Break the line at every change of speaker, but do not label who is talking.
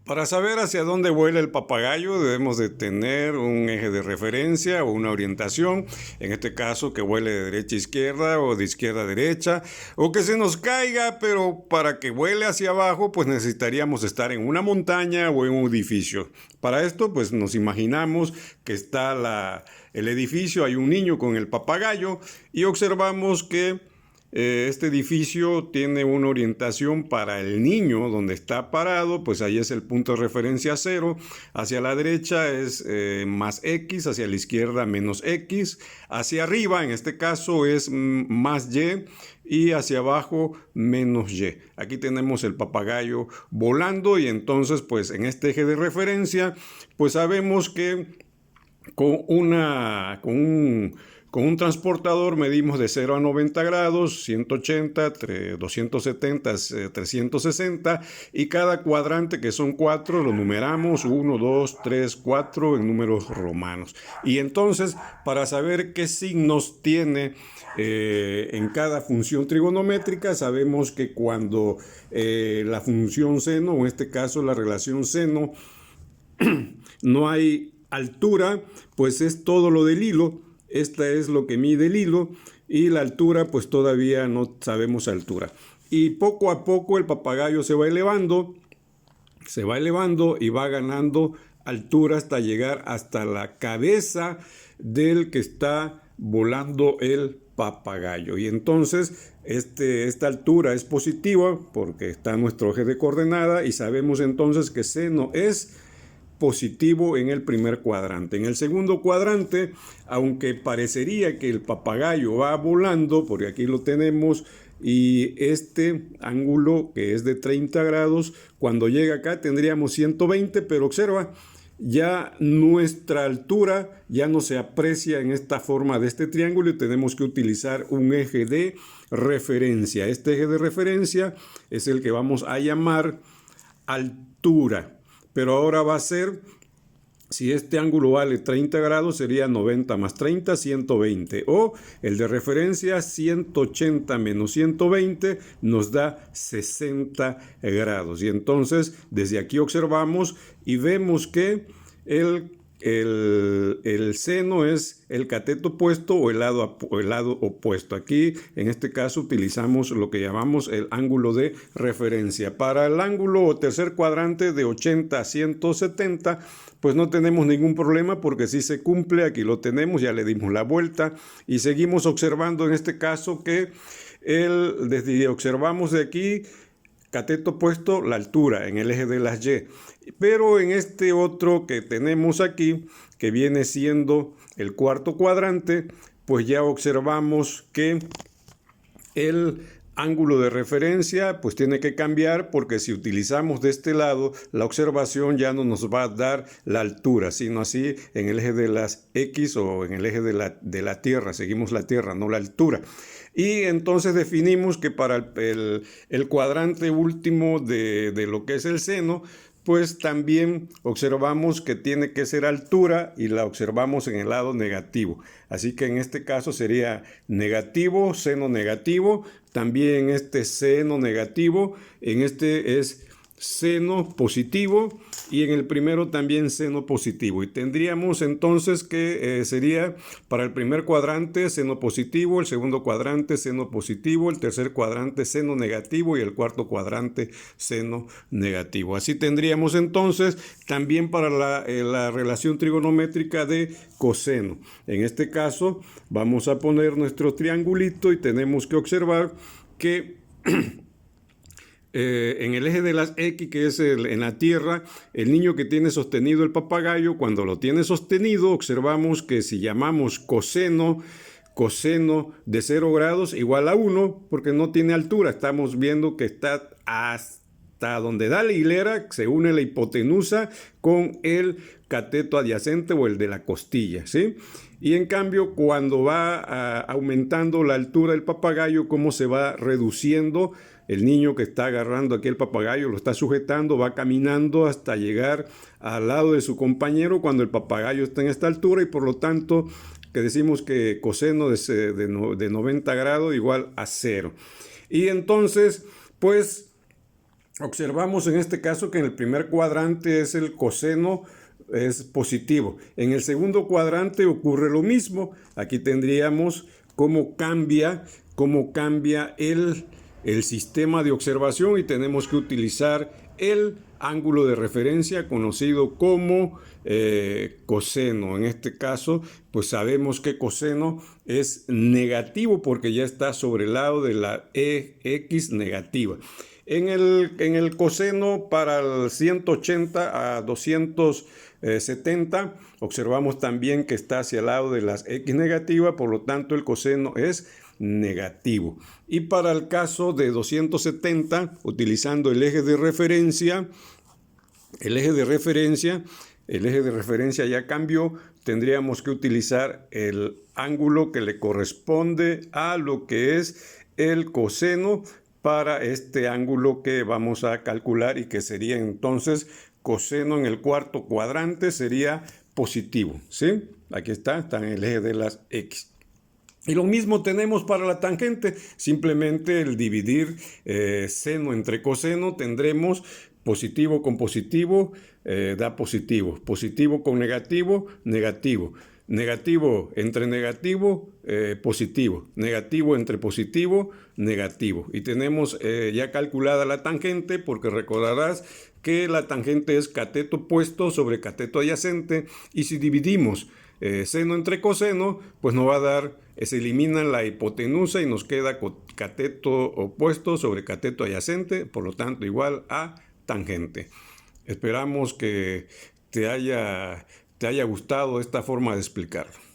Para saber hacia dónde vuela el papagayo debemos de tener un eje de referencia o una orientación, en este caso que vuele de derecha a izquierda o de izquierda a derecha, o que se nos caiga, pero para que vuele hacia abajo pues necesitaríamos estar en una montaña o en un edificio. Para esto pues nos imaginamos que está el edificio, hay un niño con el papagayo y observamos que este edificio tiene una orientación para el niño donde está parado, pues ahí es el punto de referencia 0. Hacia la derecha es más X, hacia la izquierda menos X. Hacia arriba, en este caso, es más Y y hacia abajo menos Y. Aquí tenemos el papagayo volando y entonces, pues en este eje de referencia, pues sabemos que con un transportador medimos de 0 a 90 grados, 180, 270, 360 y cada cuadrante, que son 4, lo numeramos 1, 2, 3, 4 en números romanos. Y entonces, para saber qué signos tiene en cada función trigonométrica, sabemos que cuando la función seno, o en este caso la relación seno, no hay altura, pues es todo lo del hilo. Esta es lo que mide el hilo y la altura pues todavía no sabemos altura. Y poco a poco el papagayo se va elevando y va ganando altura hasta llegar hasta la cabeza del que está volando el papagayo. Y entonces esta altura es positiva porque está nuestro eje de coordenada y sabemos entonces que seno es positivo en el primer cuadrante. En el segundo cuadrante, aunque parecería que el papagayo va volando, porque aquí lo tenemos, y este ángulo que es de 30 grados, cuando llega acá tendríamos 120, pero observa, ya nuestra altura ya no se aprecia en esta forma de este triángulo y tenemos que utilizar un eje de referencia. Este eje de referencia es el que vamos a llamar altura. Pero ahora va a ser, si este ángulo vale 30 grados, sería 90 más 30, 120. O el de referencia, 180 menos 120, nos da 60 grados. Y entonces, desde aquí observamos y vemos que el seno es el cateto opuesto o el lado opuesto. Aquí, en este caso, utilizamos lo que llamamos el ángulo de referencia. Para el ángulo o tercer cuadrante de 80 a 170, pues no tenemos ningún problema porque sí se cumple. Aquí lo tenemos, ya le dimos la vuelta y seguimos observando en este caso que desde observamos de aquí, cateto opuesto, la altura en el eje de las Y. Pero en este otro que tenemos aquí, que viene siendo el cuarto cuadrante, pues ya observamos que el ángulo de referencia pues tiene que cambiar porque si utilizamos de este lado la observación ya no nos va a dar la altura, sino así en el eje de las X o en el eje de la Tierra, seguimos la Tierra, no la altura. Y entonces definimos que para el cuadrante último de lo que es el seno, pues también observamos que tiene que ser altura y la observamos en el lado negativo. Así que en este caso sería negativo, seno negativo, también este seno negativo, en este es seno positivo y en el primero también seno positivo. Y tendríamos entonces que sería para el primer cuadrante seno positivo, el segundo cuadrante seno positivo, el tercer cuadrante seno negativo y el cuarto cuadrante seno negativo. Así tendríamos entonces también para la relación trigonométrica de coseno. En este caso vamos a poner nuestro triangulito y tenemos que observar que en el eje de las X, que es en la Tierra, el niño que tiene sostenido el papagayo, cuando lo tiene sostenido, observamos que si llamamos coseno de 0 grados igual a 1, porque no tiene altura. Estamos viendo que está hasta donde da la hilera, se une la hipotenusa con el cateto adyacente o el de la costilla, ¿sí? Y en cambio, cuando va aumentando la altura del papagayo, cómo se va reduciendo. El niño que está agarrando aquí el papagayo, lo está sujetando, va caminando hasta llegar al lado de su compañero cuando el papagayo está en esta altura y por lo tanto que decimos que coseno de 90 grados igual a 0. Y entonces, pues Observamos en este caso que en el primer cuadrante es el coseno, es positivo. En el segundo cuadrante ocurre lo mismo. Aquí tendríamos cómo cambia el sistema de observación y tenemos que utilizar el ángulo de referencia conocido como coseno. En este caso, pues sabemos que coseno es negativo porque ya está sobre el lado de la x negativa. En el coseno para el 180 a 270 observamos también que está hacia el lado de las x negativa, por lo tanto el coseno es negativo. Y para el caso de 270, utilizando el eje de referencia, el eje de referencia ya cambió, tendríamos que utilizar el ángulo que le corresponde a lo que es el coseno para este ángulo que vamos a calcular y que sería entonces coseno en el cuarto cuadrante sería positivo, ¿sí? Aquí está en el eje de las x. Y lo mismo tenemos para la tangente, simplemente el dividir seno entre coseno tendremos positivo con positivo da positivo, positivo con negativo, negativo. Negativo entre negativo, positivo. Negativo entre positivo, negativo. Y tenemos ya calculada la tangente porque recordarás que la tangente es cateto opuesto sobre cateto adyacente y si dividimos seno entre coseno, pues nos va a dar, se elimina la hipotenusa y nos queda cateto opuesto sobre cateto adyacente, por lo tanto igual a tangente. Esperamos que te haya gustado esta forma de explicarlo.